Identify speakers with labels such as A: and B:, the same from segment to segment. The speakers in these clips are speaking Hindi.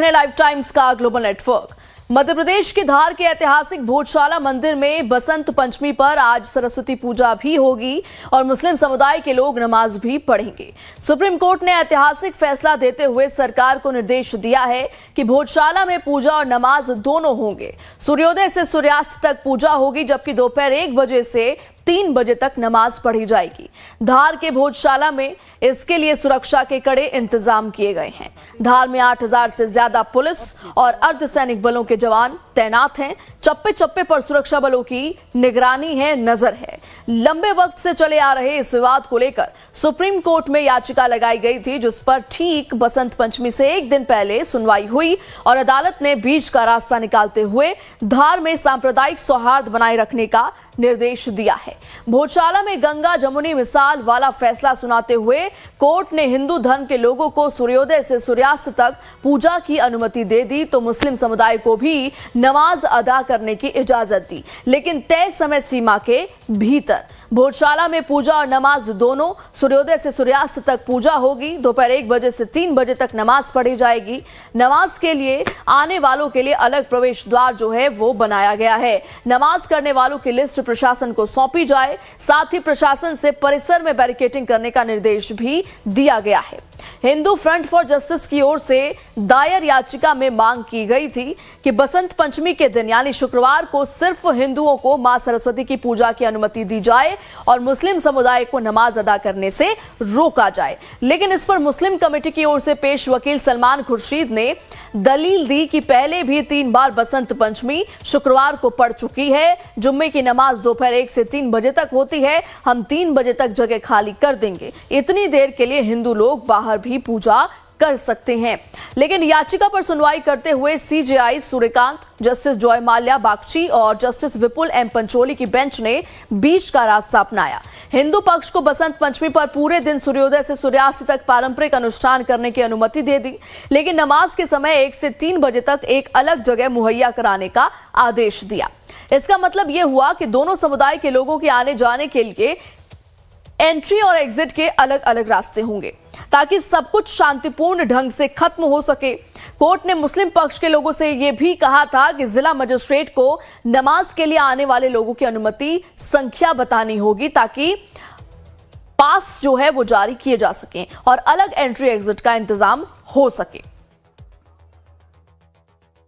A: लाइफ टाइम्स का ग्लोबल नेटवर्क। मध्य प्रदेश के धार के ऐतिहासिक भोजशाला मंदिर में बसंत पंचमी पर आज सरस्वती पूजा भी होगी और मुस्लिम समुदाय के लोग नमाज भी पढ़ेंगे। सुप्रीम कोर्ट ने ऐतिहासिक फैसला देते हुए सरकार को निर्देश दिया है कि भोजशाला में पूजा और नमाज दोनों होंगे। सूर्योदय से सूर्यास्त तक पूजा होगी, जबकि दोपहर 1 बजे से 3 बजे तक नमाज पढ़ी जाएगी। धार के भोजशाला में इसके लिए सुरक्षा के कड़े इंतजाम किए गए हैं। धार में 8000 से ज्यादा पुलिस और अर्धसैनिक बलों के जवान तैनात हैं। चप्पे चप्पे पर सुरक्षा बलों की निगरानी है, नजर है। लंबे वक्त से चले आ रहे इस विवाद को लेकर सुप्रीम कोर्ट में याचिका लगाई गई थी, जिस पर ठीक बसंत पंचमी से 1 दिन पहले सुनवाई हुई और अदालत ने बीच का रास्ता निकालते हुए धार में सांप्रदायिक सौहार्द बनाए रखने का निर्देश दिया है। भोजशाला में गंगा जमुनी मिसाल वाला फैसला सुनाते हुए कोर्ट ने हिंदू धर्म के लोगों को सूर्योदय से सूर्यास्त तक पूजा की अनुमति दे दी, तो मुस्लिम समुदाय को भी नमाज अदा करने की इजाजत दी, लेकिन तय समय सीमा के भीतर। भोजशाला में पूजा और नमाज दोनों, सूर्योदय से सूर्यास्त तक पूजा होगी। दोपहर 1 बजे से 3 बजे तक नमाज पढ़ी जाएगी। नमाज के लिए आने वालों के लिए अलग प्रवेश द्वार जो है वो बनाया गया है। नमाज करने वालों की लिस्ट प्रशासन को सौंपी जाए। साथ ही प्रशासन से परिसर में बैरिकेडिंग करने का निर्देश भी दिया गया है। हिंदू फ्रंट फॉर जस्टिस की ओर से दायर याचिका में मांग की गई थी कि बसंत पंचमी के दिन यानी शुक्रवार को सिर्फ हिंदुओं को मां सरस्वती की पूजा की अनुमति दी जाए और मुस्लिम समुदाय को नमाज अदा करने से रोका जाए। लेकिन इस पर मुस्लिम कमेटी की ओर से पेश वकील सलमान खुर्शीद ने दलील दी कि पहले भी 3 बार बसंत पंचमी शुक्रवार को पड़ चुकी है। जुम्मे की नमाज दोपहर 1 से 3 बजे तक होती है। हम 3 बजे तक जगह खाली कर देंगे। इतनी देर के लिए हिंदू लोग बाहर भी पूजा कर सकते हैं। लेकिन याचिका पर सुनवाई करते हुए CJI Suryakant, justice Joy Mallya Bagchi और जस्टिस विपुल एम पंचोली की बेंच ने बीच का रास्ता अपनाया। हिंदू पक्ष को बसंत पंचमी पर पूरे दिन सूर्योदय से सूर्यास्त तक पारंपरिक अनुष्ठान करने की अनुमति दे दी, लेकिन नमाज के समय 1 से 3 बजे तक एक अलग जगह मुहैया कराने का आदेश दिया। इसका मतलब यह हुआ कि दोनों समुदाय के लोगों के आने जाने के लिए एंट्री और एग्जिट के अलग अलग रास्ते होंगे, ताकि सब कुछ शांतिपूर्ण ढंग से खत्म हो सके। कोर्ट ने मुस्लिम पक्ष के लोगों से यह भी कहा था कि जिला मजिस्ट्रेट को नमाज के लिए आने वाले लोगों की अनुमति संख्या बतानी होगी, ताकि पास जो है वो जारी किए जा सकें और अलग एंट्री एग्जिट का इंतजाम हो सके।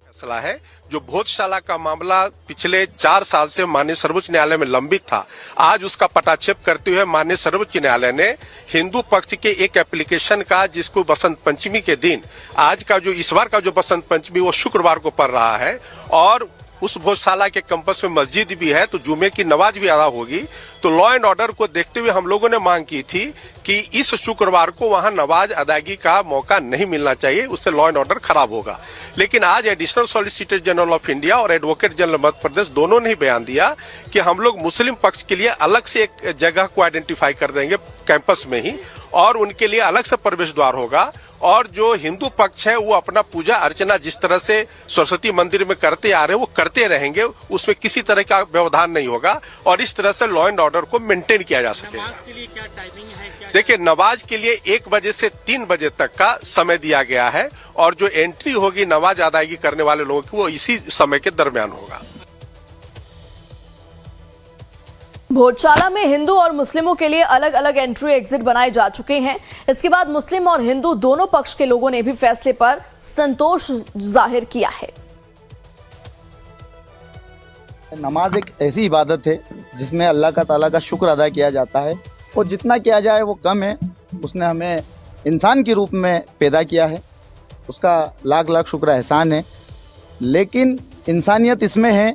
B: फैसला है जो भोजशाला का मामला पिछले 4 साल से माननीय सर्वोच्च न्यायालय में लंबित था, आज उसका पटाक्षेप करते हुए माननीय सर्वोच्च न्यायालय ने हिंदू पक्ष के एक एप्लीकेशन का, जिसको बसंत पंचमी के दिन, आज का जो इस बार का जो बसंत पंचमी वो शुक्रवार को पड़ रहा है और उस भोजशाला के कैंपस में मस्जिद भी है, तो जुमे की नमाज भी अदा होगी। तो लॉ एंड ऑर्डर को देखते हुए हम लोगों ने मांग की थी कि इस शुक्रवार को वहां नमाज अदायगी का मौका नहीं मिलना चाहिए, उससे लॉ एंड ऑर्डर खराब होगा। लेकिन आज additional solicitor general of India और एडवोकेट जनरल मध्य प्रदेश दोनों ने ही बयान दिया कि हम लोग मुस्लिम पक्ष के लिए अलग से एक जगह को आइडेंटिफाई कर देंगे कैंपस में ही, और उनके लिए अलग से प्रवेश द्वार होगा। और जो हिंदू पक्ष है वो अपना पूजा अर्चना जिस तरह से सरस्वती मंदिर में करते आ रहे हैं वो करते रहेंगे, उसमें किसी तरह का व्यवधान नहीं होगा और इस तरह से लॉ एंड ऑर्डर को मेंटेन किया जा सके।
C: नमाज के लिए क्या टाइमिंग है?
B: देखिए, नमाज के लिए 1 बजे से 3 बजे तक का समय दिया गया है और जो एंट्री होगी नमाज अदायगी करने वाले लोगों की वो इसी समय के दरमियान होगा।
A: भोजशाला में हिंदू और मुस्लिमों के लिए अलग अलग एंट्री एग्जिट बनाए जा चुके हैं। इसके बाद मुस्लिम और हिंदू दोनों पक्ष के लोगों ने भी फैसले पर संतोष जाहिर किया है।
D: नमाज एक ऐसी इबादत है जिसमें अल्लाह का ताला का शुक्र अदा किया जाता है और जितना किया जाए वो कम है। उसने हमें इंसान के रूप में पैदा किया है, उसका लाख लाख शुक्र एहसान है। लेकिन इंसानियत इसमें है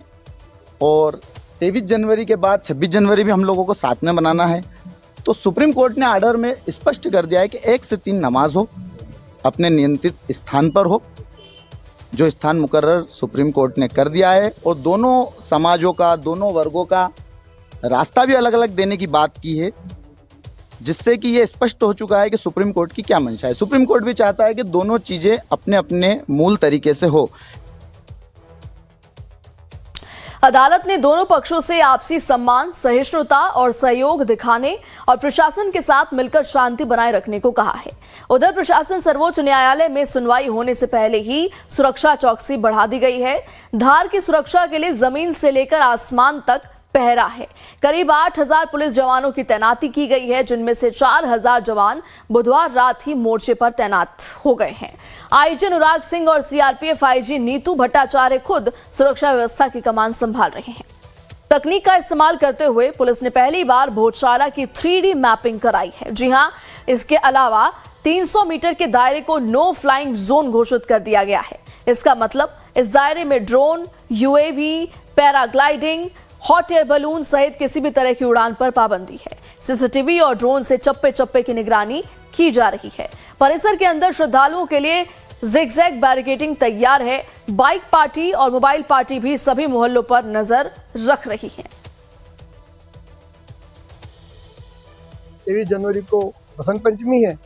D: और 23 जनवरी के बाद 26 जनवरी भी हम लोगों को साथ में बनाना है। तो सुप्रीम कोर्ट ने आर्डर में स्पष्ट कर दिया है कि 1 से 3 नमाज हो, अपने नियंत्रित स्थान पर हो, जो स्थान मुकर्रर सुप्रीम कोर्ट ने कर दिया है। और दोनों समाजों का, दोनों वर्गों का रास्ता भी अलग अलग देने की बात की है, जिससे कि ये स्पष्ट हो चुका है कि सुप्रीम कोर्ट की क्या मंशा है। सुप्रीम कोर्ट भी चाहता है कि दोनों चीज़ें अपने अपने मूल तरीके से हो।
A: अदालत ने दोनों पक्षों से आपसी सम्मान, सहिष्णुता और सहयोग दिखाने और प्रशासन के साथ मिलकर शांति बनाए रखने को कहा है। उधर प्रशासन सर्वोच्च न्यायालय में सुनवाई होने से पहले ही सुरक्षा चौकसी बढ़ा दी गई है। धार की सुरक्षा के लिए जमीन से लेकर आसमान तक पहरा है। करीब 8000 पुलिस जवानों की तैनाती की गई है, जिनमें से 4000 जवान बुधवार रात ही मोर्चे पर तैनात हो गए हैं। आईजी अनुराग सिंह और सीआरपीएफ आईजी नीतू भट्टाचार्य खुद सुरक्षा व्यवस्था की कमान संभाल रहे हैं। तकनीक का इस्तेमाल करते हुए पुलिस ने पहली बार भोजशाला की 3D मैपिंग कराई है। जी हां, इसके अलावा 300 मीटर के दायरे को नो फ्लाइंग जोन घोषित कर दिया गया है। इसका मतलब इस दायरे में drone, UAV, paragliding, hot air balloon सहित किसी भी तरह की उड़ान पर पाबंदी है। सीसीटीवी और ड्रोन से चप्पे चप्पे की निगरानी की जा रही है। परिसर के अंदर श्रद्धालुओं के लिए जिगजैग बैरिकेडिंग तैयार है। बाइक पार्टी और मोबाइल पार्टी भी सभी मोहल्लों पर नजर रख रही है।
E: 23 जनवरी को बसंत पंचमी है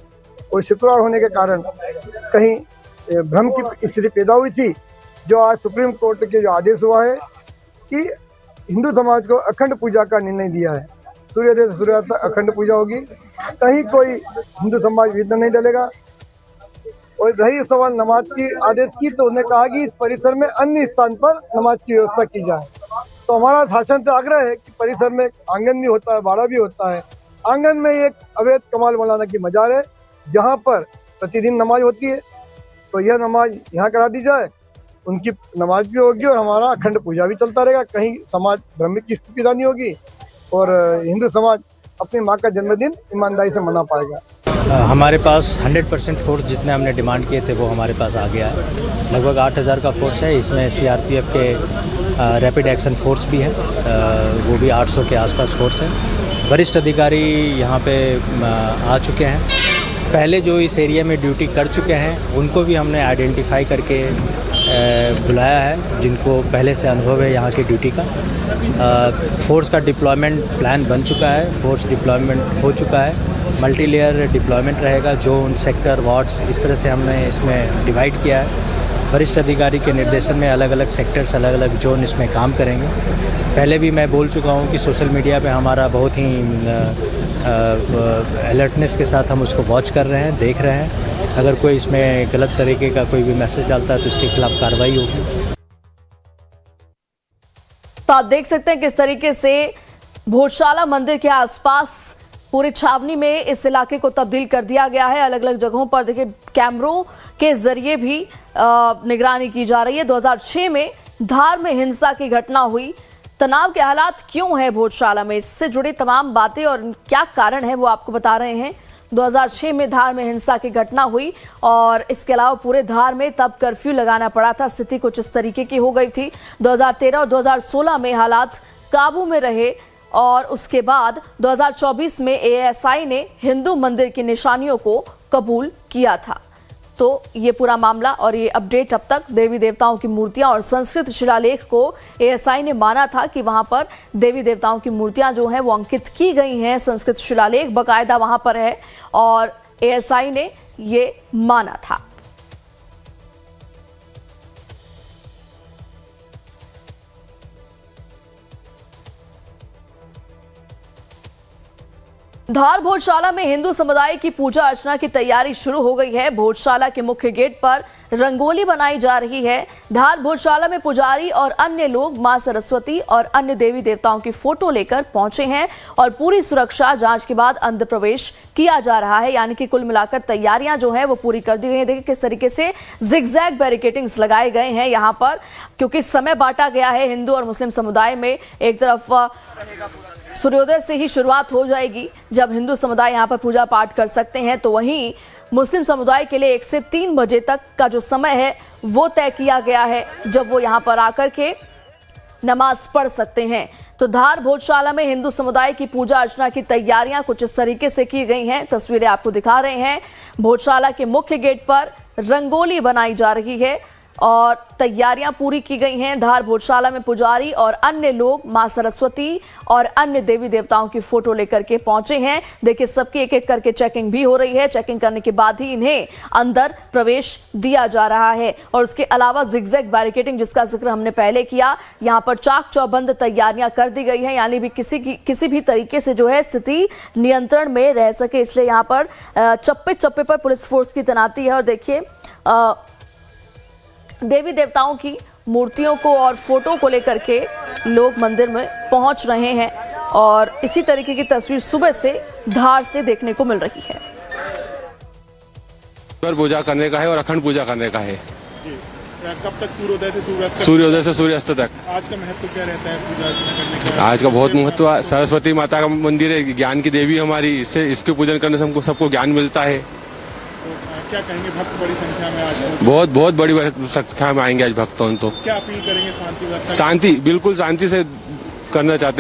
E: और शुक्रवार होने के कारण कहीं भ्रम की स्थिति पैदा हुई थी, जो आज सुप्रीम कोर्ट के जो आदेश हुआ है कि हिंदू समाज को अखंड पूजा का निर्णय दिया है। सूर्योदय से सूर्यास्त तक अखंड पूजा होगी, कहीं कोई हिंदू समाज विघ्न नहीं डलेगा। और रही सवाल नमाज की आदेश की, तो उन्होंने कहा कि इस परिसर में अन्य स्थान पर नमाज की व्यवस्था की जाए। तो हमारा शासन से आग्रह है कि परिसर में आंगन भी होता है, बाड़ा भी होता है। आंगन में एक अवैध कमाल मौलाना की मजार है, जहाँ पर प्रतिदिन नमाज होती है, तो यह नमाज यहाँ करा दी जाए, उनकी नमाज भी होगी और हमारा अखंड पूजा भी चलता रहेगा। कहीं समाज भ्रमित की स्थिति पैदा नहीं होगी और हिंदू समाज अपनी माँ का जन्मदिन ईमानदारी से मना पाएगा।
F: हमारे पास 100% फोर्स जितने हमने डिमांड किए थे वो हमारे पास आ गया है। लगभग 8000 का फोर्स है। इसमें सीआरपीएफ के रैपिड एक्शन फोर्स भी है, वो भी 800 के आसपास फोर्स है। वरिष्ठ अधिकारी यहाँ पे आ चुके हैं। पहले जो इस एरिया में ड्यूटी कर चुके हैं उनको भी हमने आइडेंटिफाई करके बुलाया है, जिनको पहले से अनुभव है यहाँ की ड्यूटी का। फोर्स का डिप्लॉयमेंट प्लान बन चुका है, फोर्स डिप्लॉयमेंट हो चुका है। मल्टी लेयर डिप्लॉयमेंट रहेगा, जोन, सेक्टर, वार्ड्स, इस तरह से हमने इसमें डिवाइड किया है। वरिष्ठ अधिकारी के निर्देशन में अलग अलग सेक्टर्स, अलग अलग जोन इसमें काम करेंगे। पहले भी मैं बोल चुका हूँ कि सोशल मीडिया पे हमारा बहुत ही अलर्टनेस के साथ हम उसको वॉच कर रहे हैं, देख रहे हैं। अगर कोई इसमें गलत तरीके का कोई भी मैसेज डालता है तो इसके खिलाफ कार्रवाई होगी।
A: तो आप देख सकते हैं किस तरीके से भोजशाला मंदिर के आसपास पूरी छावनी में इस इलाके को तब्दील कर दिया गया है। अलग अलग जगहों पर देखिए कैमरों के जरिए भी निगरानी की जा रही है। 2006 में धार में हिंसा की घटना हुई। तनाव के हालात क्यों है भोजशाला में, इससे जुड़ी तमाम बातें और क्या कारण है वो आपको बता रहे हैं। 2006 में धार में हिंसा की घटना हुई और इसके अलावा पूरे धार में तब कर्फ्यू लगाना पड़ा था। स्थिति कुछ इस तरीके की हो गई थी। 2013 और 2016 में हालात काबू में रहे और उसके बाद 2024 में एएसआई ने हिंदू मंदिर की निशानियों को कबूल किया था। तो ये पूरा मामला और ये अपडेट अब तक देवी देवताओं की मूर्तियां और संस्कृत शिलालेख को एएसआई ने माना था कि वहां पर देवी देवताओं की मूर्तियां जो हैं वो अंकित की गई हैं। संस्कृत शिलालेख बकायदा वहां पर है और एएसआई ने ये माना था। धार भोजशाला में हिंदू समुदाय की पूजा अर्चना की तैयारी शुरू हो गई है। भोजशाला के मुख्य गेट पर रंगोली बनाई जा रही है। धार भोजशाला में पुजारी और अन्य लोग मां सरस्वती और अन्य देवी देवताओं की फोटो लेकर पहुंचे हैं और पूरी सुरक्षा जांच के बाद अंदर प्रवेश किया जा रहा है। यानी कि कुल मिलाकर तैयारियां जो है वो पूरी कर दी गई है। देखिए किस तरीके से जिगजैग बैरिकेडिंग्स लगाए गए हैं यहाँ पर, क्योंकि समय बांटा गया है हिंदू और मुस्लिम समुदाय में। एक तरफ सूर्योदय से ही शुरुआत हो जाएगी जब हिंदू समुदाय यहाँ पर पूजा पाठ कर सकते हैं, तो वहीं मुस्लिम समुदाय के लिए 1 से 3 बजे तक का जो समय है वो तय किया गया है जब वो यहाँ पर आकर के नमाज पढ़ सकते हैं। तो धार भोजशाला में हिंदू समुदाय की पूजा अर्चना की तैयारियां कुछ इस तरीके से की गई हैं। तस्वीरें आपको दिखा रहे हैं। भोजशाला के मुख्य गेट पर रंगोली बनाई जा रही है। और तैयारियां पूरी की गई हैं। धार भोजशाला में पुजारी और अन्य लोग मां सरस्वती और अन्य देवी देवताओं की फोटो लेकर के पहुंचे हैं। देखिए, सबकी एक एक करके चेकिंग भी हो रही है। चेकिंग करने के बाद ही इन्हें अंदर प्रवेश दिया जा रहा है। और उसके अलावा जिगजैग बैरिकेडिंग, जिसका जिक्र हमने पहले किया, यहां पर चाक चौबंद तैयारियां कर दी गई हैं, यानी भी किसी भी तरीके से जो है स्थिति नियंत्रण में रह सके, इसलिए यहां पर चप्पे चप्पे पर पुलिस फोर्स की तैनाती है। और देखिए, देवी देवताओं की मूर्तियों को और फोटो को लेकर के लोग मंदिर में पहुंच रहे हैं और इसी तरीके की तस्वीर सुबह से धार से देखने को मिल रही है।
G: पूजा करने का है और अखंड पूजा करने का है।
C: कब तक सूर्योदय से सूर्यास्त?
G: सूर्योदय से सूर्यास्त तक।
C: आज का महत्व क्या रहता है पूजा अर्चना करने का?
G: आज का बहुत महत्व है। सरस्वती माता का मंदिर है, ज्ञान की देवी हमारी, इससे इसके पूजन करने से हमको सबको ज्ञान मिलता है।
C: क्या कहेंगे, भक्त बड़ी संख्या में आज
G: बहुत बहुत बड़ी संख्या में आएंगे आज भक्तों। तो
C: क्या अपील करेंगे? शांति
G: शांति, बिल्कुल शांति से करना चाहते हैं।